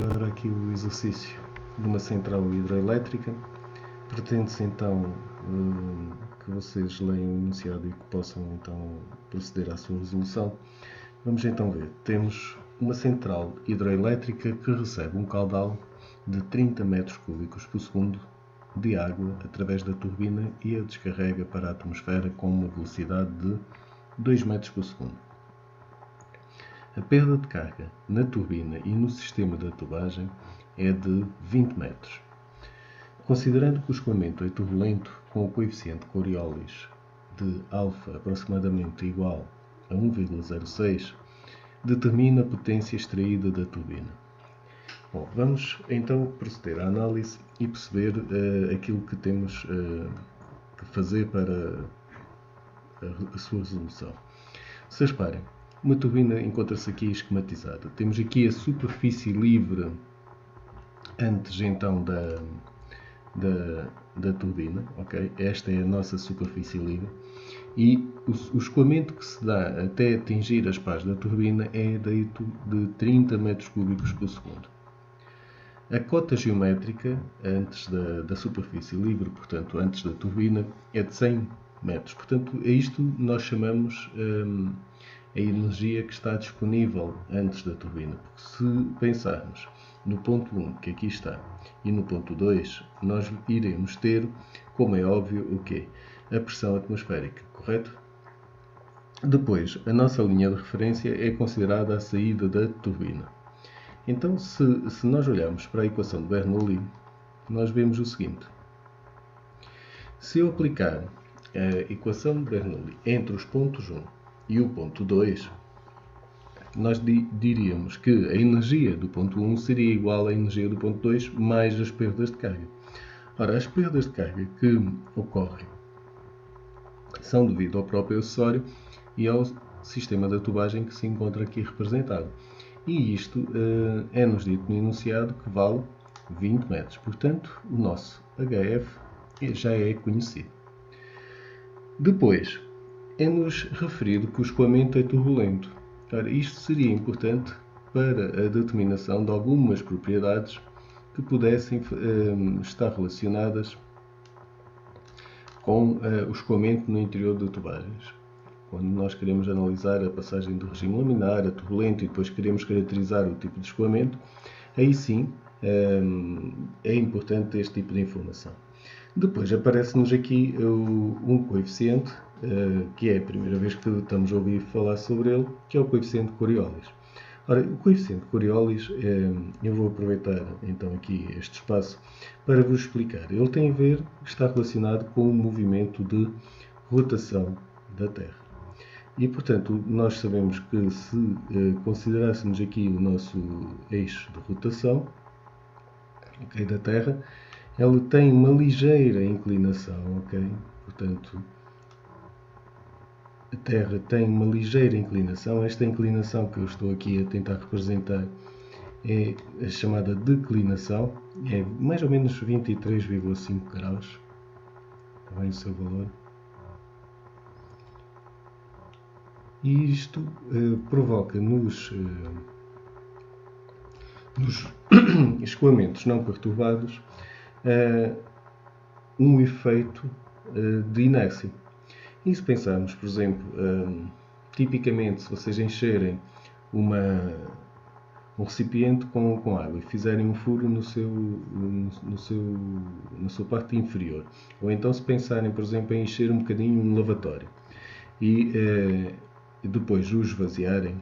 Agora aqui o exercício de uma central hidroelétrica. Pretende-se então que vocês leiam o enunciado e que possam então proceder à sua resolução. Vamos então ver. Temos uma central hidroelétrica que recebe um caudal de 30 metros cúbicos por segundo de água através da turbina e a descarrega para a atmosfera com uma velocidade de 2 metros por segundo. A perda de carga na turbina e no sistema de tubagem é de 20 metros. Considerando que o escoamento é turbulento com o coeficiente Coriolis de alfa aproximadamente igual a 1,06, determina a potência extraída da turbina. Bom, vamos então proceder à análise e perceber aquilo que temos que fazer para a sua resolução. Vocês reparem, uma turbina encontra-se aqui esquematizada. Temos aqui a superfície livre antes então da turbina, ok? Esta é a nossa superfície livre e o escoamento que se dá até atingir as pás da turbina é de 30 metros cúbicos por segundo. A cota geométrica antes da superfície livre, portanto antes da turbina, é de 100 metros. Portanto, a isto nós chamamos a energia que está disponível antes da turbina. Porque se pensarmos no ponto 1, que aqui está, e no ponto 2, nós iremos ter, como é óbvio, o quê? A pressão atmosférica, correto? Depois, a nossa linha de referência é considerada a saída da turbina. Então, se nós olharmos para a equação de Bernoulli, nós vemos o seguinte. Se eu aplicar a equação de Bernoulli entre os pontos 1 e o ponto 2, nós diríamos que a energia do ponto 1 seria igual à energia do ponto 2 mais as perdas de carga. Ora, as perdas de carga que ocorrem são devido ao próprio acessório e ao sistema da tubagem que se encontra aqui representado. E isto é-nos dito no enunciado que vale 20 metros. Portanto, o nosso HF já é conhecido. Depois, é-nos referido que o escoamento é turbulento. Ora, isto seria importante para a determinação de algumas propriedades que pudessem estar relacionadas com o escoamento no interior de tubagens. Quando nós queremos analisar a passagem do regime laminar a turbulento e depois queremos caracterizar o tipo de escoamento, aí sim é importante este tipo de informação. Depois aparece-nos aqui um coeficiente, que é a primeira vez que estamos a ouvir falar sobre ele, que é o coeficiente Coriolis. Ora, o coeficiente Coriolis, eu vou aproveitar então aqui este espaço para vos explicar. Ele tem a ver, está relacionado com o movimento de rotação da Terra. E, portanto, nós sabemos que se considerássemos aqui o nosso eixo de rotação, okay, da Terra, ela tem uma ligeira inclinação, ok? Portanto, a Terra tem uma ligeira inclinação. Esta inclinação que eu estou aqui a tentar representar é a chamada declinação. É mais ou menos 23,5 graus. Está bem o seu valor. E isto provoca nos escoamentos não perturbados um efeito de inércia. E se pensarmos, por exemplo, tipicamente se vocês encherem um recipiente com água e fizerem um furo na sua parte inferior, ou então se pensarem, por exemplo, em encher um bocadinho um lavatório e depois o esvaziarem,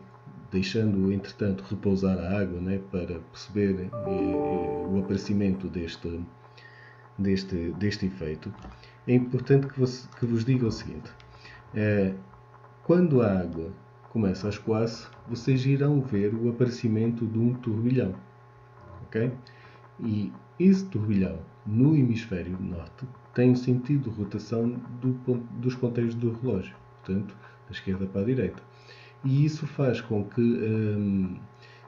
deixando entretanto repousar a água, né, para perceberem o aparecimento deste efeito, é importante que vos diga o seguinte. Quando a água começa a escoar-se, vocês irão ver o aparecimento de um turbilhão. Okay? E esse turbilhão, no hemisfério norte, tem o sentido de rotação dos ponteiros do relógio, portanto, da esquerda para a direita. E isso faz com que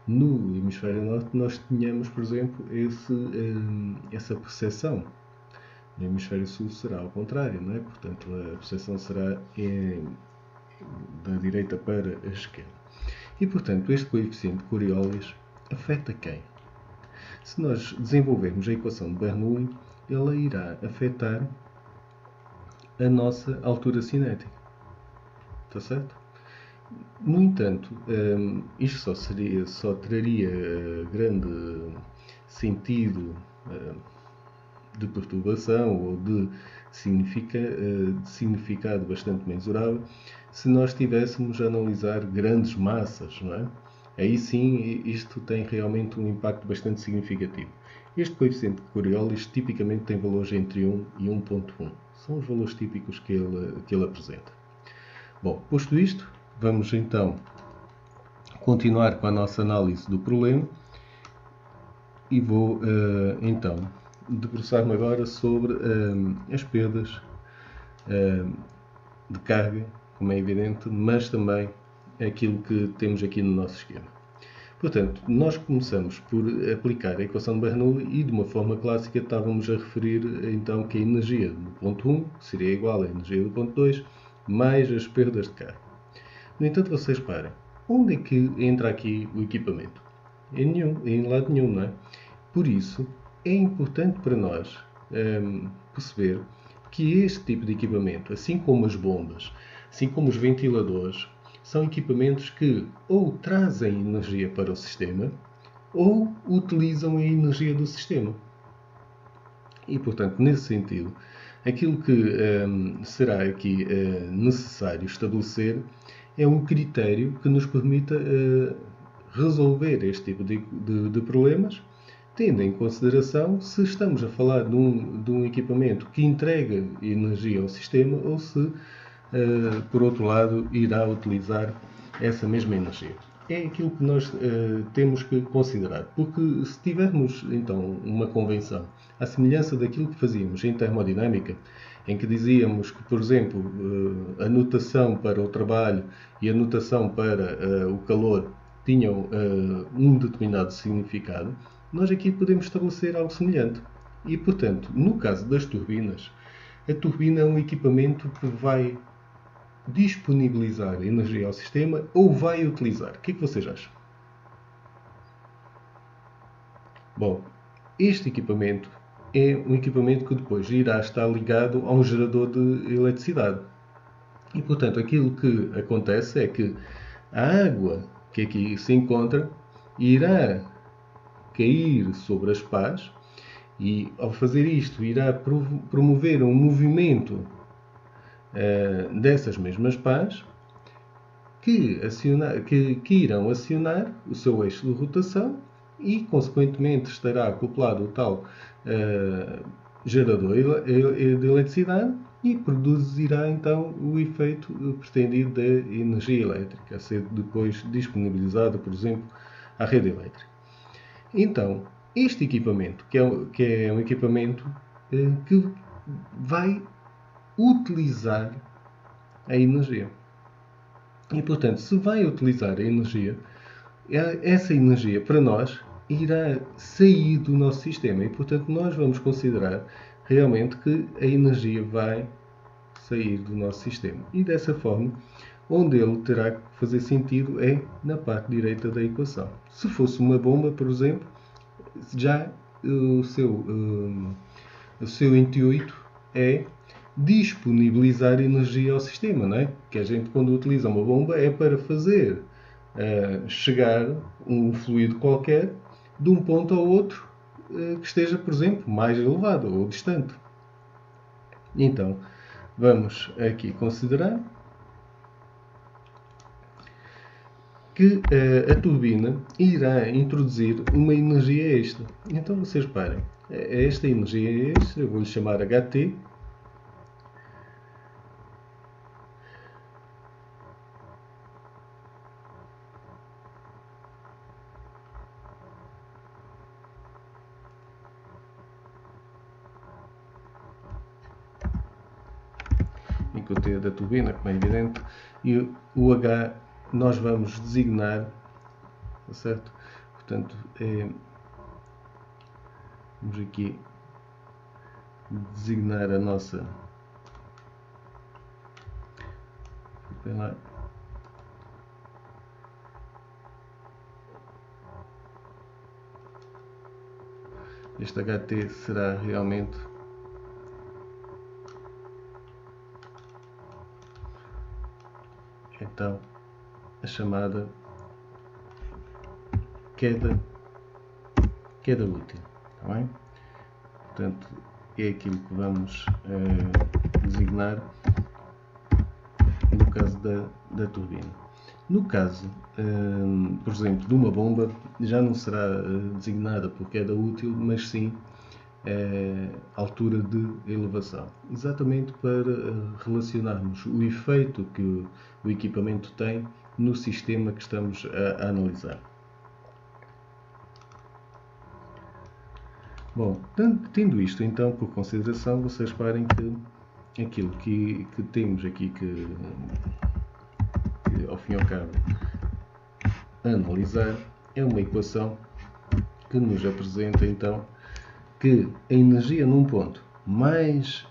no hemisfério norte nós tenhamos, por exemplo, essa percepção. No hemisfério sul será ao contrário, não é? Portanto, a percepção será da direita para a esquerda. E, portanto, este coeficiente Coriolis afeta quem? Se nós desenvolvermos a equação de Bernoulli, ela irá afetar a nossa altura cinética. Está certo? No entanto, isto só traria grande sentido de perturbação ou de significado bastante mensurável se nós estivéssemos a analisar grandes massas, não é? Aí sim, isto tem realmente um impacto bastante significativo. Este coeficiente de Coriolis tipicamente tem valores entre 1 e 1.1. São os valores típicos que ele apresenta. Bom, posto isto, vamos então continuar com a nossa análise do problema e vou então debruçar-me agora sobre as perdas de carga, como é evidente, mas também aquilo que temos aqui no nosso esquema. Portanto, nós começamos por aplicar a equação de Bernoulli e, de uma forma clássica, estávamos a referir então que a energia do ponto 1 seria igual à energia do ponto 2 mais as perdas de carga. No entanto, vocês reparem, onde é que entra aqui o equipamento? Em lado nenhum, não é? Por isso, é importante para nós perceber que este tipo de equipamento, assim como as bombas, assim como os ventiladores, são equipamentos que ou trazem energia para o sistema ou utilizam a energia do sistema. E, portanto, nesse sentido, aquilo que será aqui necessário estabelecer é um critério que nos permita resolver este tipo de problemas, tendo em consideração se estamos a falar de um equipamento que entrega energia ao sistema ou se, por outro lado, irá utilizar essa mesma energia. É aquilo que nós temos que considerar, porque se tivermos então uma convenção à semelhança daquilo que fazíamos em termodinâmica, em que dizíamos que, por exemplo, a notação para o trabalho e a notação para o calor tinham um determinado significado, nós aqui podemos estabelecer algo semelhante. E, portanto, no caso das turbinas, a turbina é um equipamento que vai disponibilizar energia ao sistema ou vai utilizar. O que é que vocês acham? Bom, este equipamento é um equipamento que depois irá estar ligado a um gerador de eletricidade. E, portanto, aquilo que acontece é que a água que aqui se encontra irá cair sobre as pás e, ao fazer isto, irá promover um movimento dessas mesmas pás que irão acionar o seu eixo de rotação e, consequentemente, estará acoplado o tal gerador de eletricidade e produzirá então o efeito pretendido da energia elétrica, a ser depois disponibilizada, por exemplo, à rede elétrica. Então, este equipamento, que é um equipamento que vai utilizar a energia. E, portanto, se vai utilizar a energia, essa energia para nós irá sair do nosso sistema. E, portanto, nós vamos considerar realmente que a energia vai sair do nosso sistema. E dessa forma, onde ele terá que fazer sentido é na parte direita da equação. Se fosse uma bomba, por exemplo, já o seu intuito é disponibilizar energia ao sistema, não é? Que a gente, quando utiliza uma bomba, é para fazer chegar um fluido qualquer de um ponto ao outro que esteja, por exemplo, mais elevado ou distante. Então, vamos aqui considerar que a turbina irá introduzir uma energia extra. Então, vocês reparem, esta energia extra, eu vou-lhe chamar HT, enquanto é da turbina, como é evidente, e o H nós vamos designar, certo? Portanto, vamos aqui designar a nossa este HT será realmente então a chamada queda útil, está bem? Portanto, é aquilo que vamos designar no caso da turbina. No caso, por exemplo, de uma bomba, já não será designada por queda útil, mas sim altura de elevação. Exatamente para relacionarmos o efeito que o equipamento tem no sistema que estamos a analisar. Bom, tendo isto então por consideração, vocês reparem que aquilo que temos aqui que ao fim e ao cabo analisar é uma equação que nos apresenta então que a energia num ponto mais,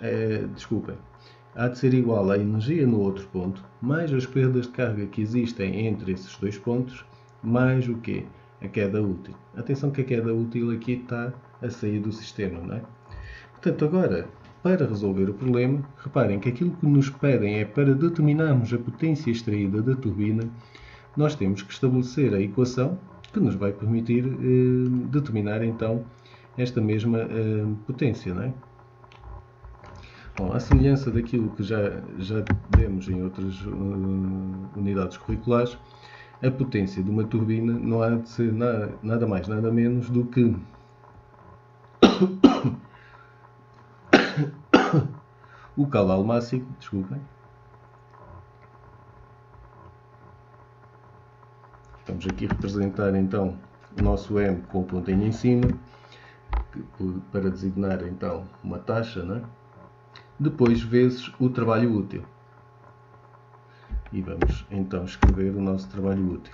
há de ser igual à energia no outro ponto, mais as perdas de carga que existem entre esses dois pontos, mais o quê? A queda útil. Atenção que a queda útil aqui está a sair do sistema, não é? Portanto, agora, para resolver o problema, reparem que aquilo que nos pedem é para determinarmos a potência extraída da turbina, nós temos que estabelecer a equação que nos vai permitir determinar então esta mesma potência, não é? Bom, à semelhança daquilo que já demos em outras unidades curriculares, a potência de uma turbina não há de ser nada mais, nada menos do que o caudal máximo, desculpem. Vamos aqui representar então o nosso M com o pontinho em cima, para designar então uma taxa, não é? Depois vezes o trabalho útil. E vamos então escrever o nosso trabalho útil.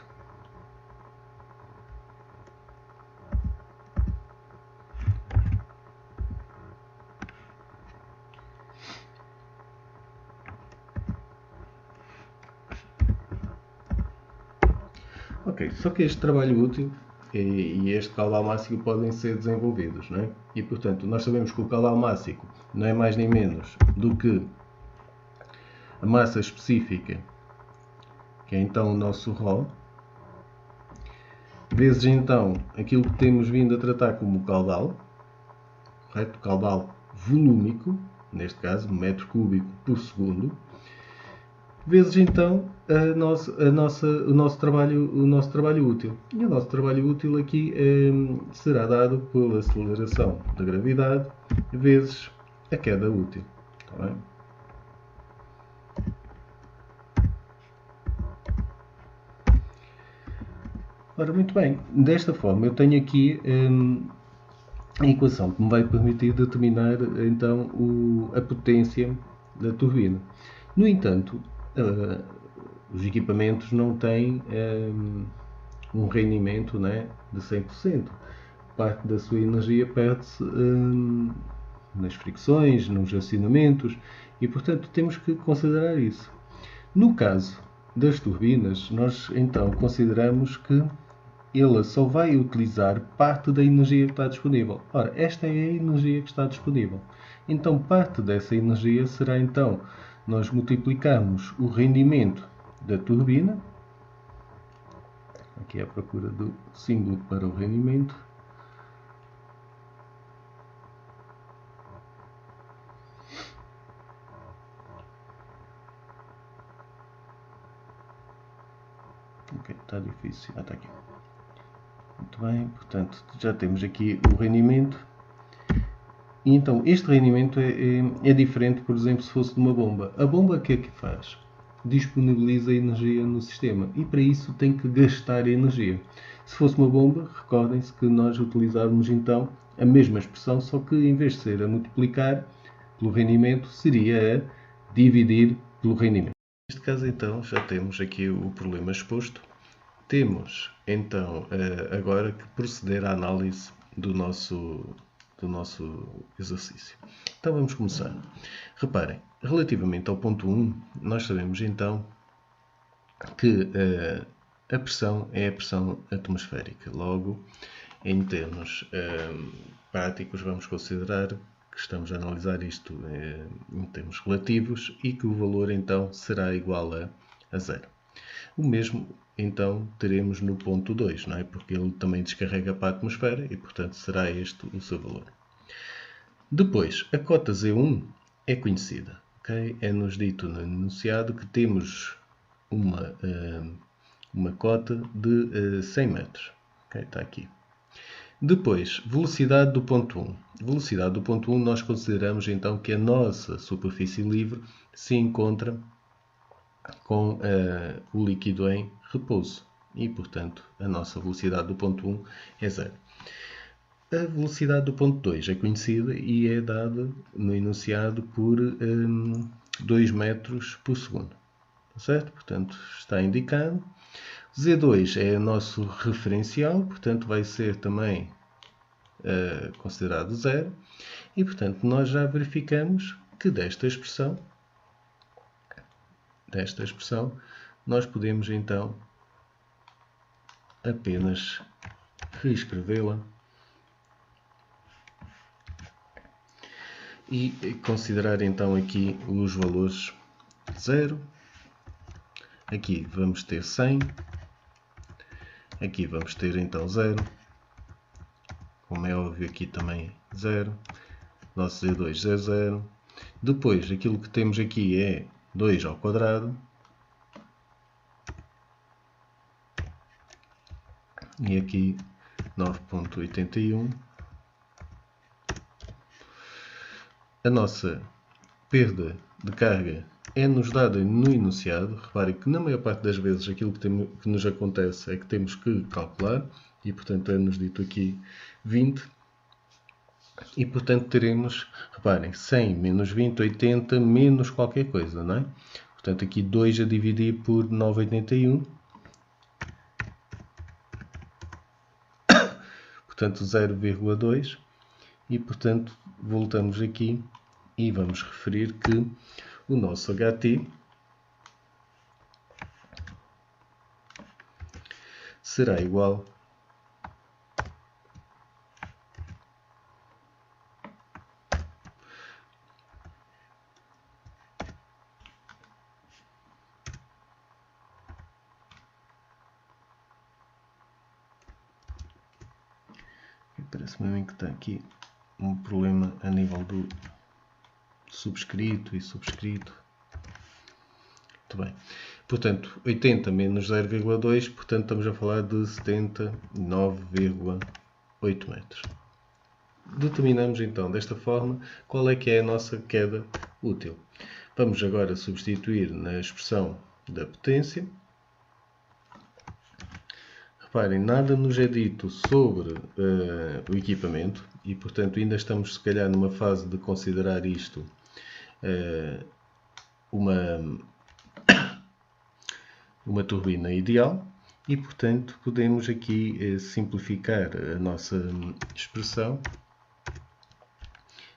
Ok, só que este trabalho útil e este caudal máximo podem ser desenvolvidos, não é? E portanto nós sabemos que o caudal máximo não é mais nem menos do que a massa específica, que é então o nosso ρ, vezes então aquilo que temos vindo a tratar como caudal, correto? Caudal volúmico, neste caso metro cúbico por segundo, vezes então o nosso trabalho útil. E o nosso trabalho útil aqui será dado pela aceleração da gravidade vezes a queda útil. Está bem? Ora, muito bem, desta forma eu tenho aqui a equação que me vai permitir determinar então a potência da turbina. No entanto, os equipamentos não têm um rendimento, né, de 100%. Parte da sua energia perde-se nas fricções, nos acionamentos e, portanto, temos que considerar isso. No caso das turbinas, nós então consideramos que ela só vai utilizar parte da energia que está disponível. Ora, esta é a energia que está disponível. Então, parte dessa energia será então nós multiplicarmos o rendimento da turbina, aqui é a procura do símbolo para o rendimento, ok, está difícil, está aqui. Muito bem, portanto já temos aqui o rendimento. E então este rendimento é diferente, por exemplo, se fosse de uma bomba. A bomba o que é que faz? Disponibiliza energia no sistema e para isso tem que gastar energia. Se fosse uma bomba, recordem-se que nós utilizávamos então a mesma expressão, só que em vez de ser a multiplicar pelo rendimento, seria a dividir pelo rendimento. Neste caso então já temos aqui o problema exposto. Temos então agora que proceder à análise do nosso exercício. Então vamos começar. Reparem, relativamente ao ponto 1, nós sabemos então que a pressão é a pressão atmosférica. Logo, em termos práticos, vamos considerar que estamos a analisar isto em termos relativos e que o valor então será igual a 0. O mesmo então teremos no ponto 2, não é? Porque ele também descarrega para a atmosfera e portanto será este o seu valor. Depois, a cota Z1 é conhecida. Okay? É-nos dito no enunciado que temos uma cota de 100 metros. Okay? Está aqui. Depois, velocidade do ponto 1. Velocidade do ponto 1 nós consideramos então que a nossa superfície livre se encontra com o líquido em repouso. E, portanto, a nossa velocidade do ponto 1 é 0. A velocidade do ponto 2 é conhecida e é dada no enunciado por 2 metros por segundo. Certo? Portanto, está indicado. Z2 é o nosso referencial, portanto, vai ser também considerado 0. E, portanto, nós já verificamos que desta expressão, nós podemos, então, apenas reescrevê-la e considerar, então, aqui os valores 0. Aqui vamos ter 100. Aqui vamos ter, então, 0. Como é óbvio, aqui também 0. Nosso Z2 é 0. Depois, aquilo que temos aqui é 2 ao quadrado. E aqui 9,81. A nossa perda de carga é-nos dada no enunciado. Reparem que na maior parte das vezes aquilo que nos acontece é que temos que calcular. E portanto é-nos dito aqui 20. E portanto teremos, reparem, 100 menos 20, 80 menos qualquer coisa, não é? Portanto aqui 2 a dividir por 9,81. Portanto 0,2. E portanto voltamos aqui e vamos referir que o nosso HT será igual parece-me a mim que está aqui um problema a nível do subscrito e subscrito. Muito bem. Portanto, 80 menos 0,2, portanto estamos a falar de 79,8 metros. Determinamos então desta forma qual é que é a nossa queda útil. Vamos agora substituir na expressão da potência. Reparem, nada nos é dito sobre o equipamento e, portanto, ainda estamos, se calhar, numa fase de considerar isto uma turbina ideal e, portanto, podemos aqui simplificar a nossa expressão,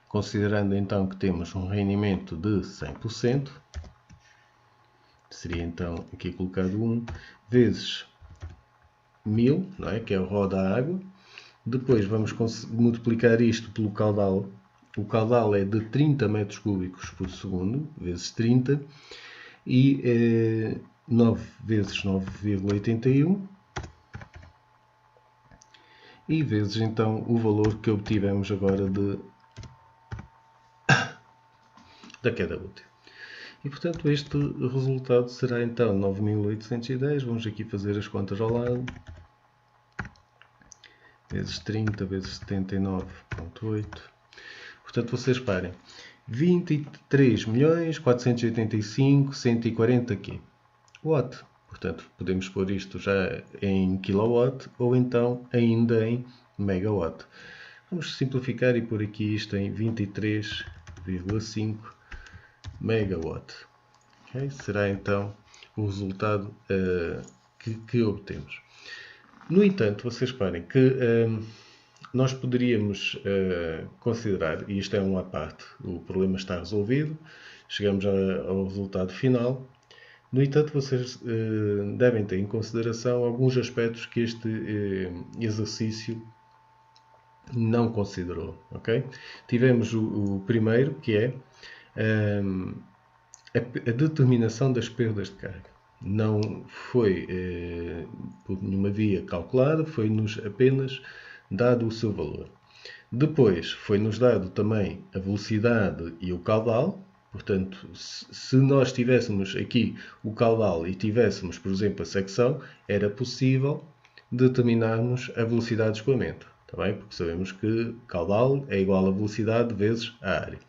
considerando então que temos um rendimento de 100%, seria então aqui colocado 1 vezes 1000, não é? Que é o rho da água. Depois vamos multiplicar isto pelo caudal. O caudal é de 30 metros cúbicos por segundo, vezes 30, e 9 vezes 9,81, e vezes então o valor que obtivemos agora da queda útil. E portanto este resultado será então 9.810, vamos aqui fazer as contas ao lado, vezes 30 vezes 79,8. Portanto, vocês parem. 23.485.140 kg. Watt. Portanto, podemos pôr isto já em kilowatt ou então ainda em megawatt. Vamos simplificar e pôr aqui isto em 23,5 megawatt. Okay? Será então o resultado que obtemos. No entanto, vocês reparem que nós poderíamos considerar, e isto é uma parte, o problema está resolvido, chegamos ao resultado final. No entanto, vocês devem ter em consideração alguns aspectos que este exercício não considerou. Okay? Tivemos o primeiro, que é a determinação das perdas de carga. Não foi por nenhuma via calculada, foi-nos apenas dado o seu valor. Depois foi-nos dado também a velocidade e o caudal. Portanto, se nós tivéssemos aqui o caudal e tivéssemos, por exemplo, a secção, era possível determinarmos a velocidade de escoamento. Está bem? Porque sabemos que caudal é igual a velocidade vezes a área.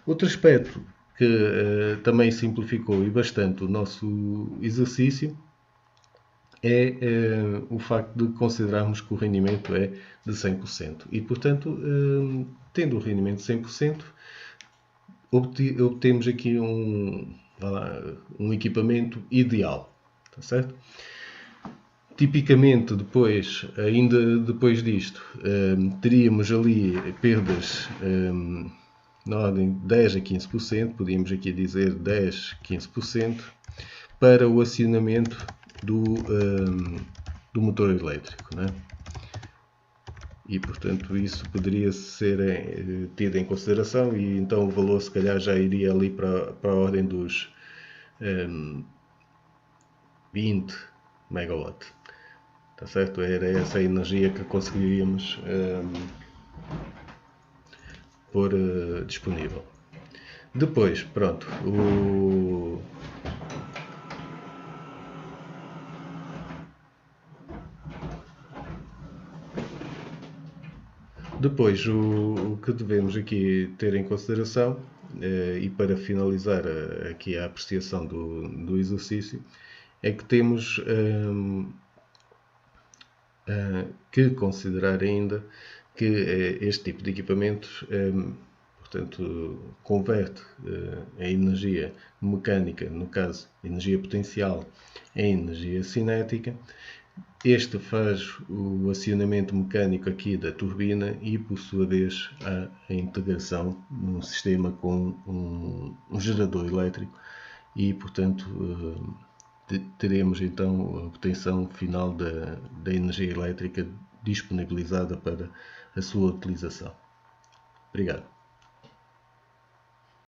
Outro aspecto que também simplificou e bastante o nosso exercício é o facto de considerarmos que o rendimento é de 100%. E, portanto, tendo o rendimento de 100%, obtemos aqui um equipamento ideal. Está certo? Tipicamente, ainda depois disto, teríamos ali perdas na ordem de 10 a 15%, podíamos aqui dizer 10 a 15%, para o acionamento do motor elétrico. Né? E, portanto, isso poderia ser tido em consideração e então o valor se calhar já iria ali para a ordem dos 20 megawatt. Tá certo? Era essa a energia que conseguiríamos pôr disponível. Depois, pronto, Depois, o que devemos aqui ter em consideração, e para finalizar aqui a apreciação do exercício, é que temos que considerar ainda que este tipo de equipamentos, portanto, converte a energia mecânica, no caso, energia potencial, em energia cinética. Este faz o acionamento mecânico aqui da turbina e, por sua vez, há a integração num sistema com um gerador elétrico e, portanto, teremos então a obtenção final da energia elétrica disponibilizada para a sua utilização. Obrigado.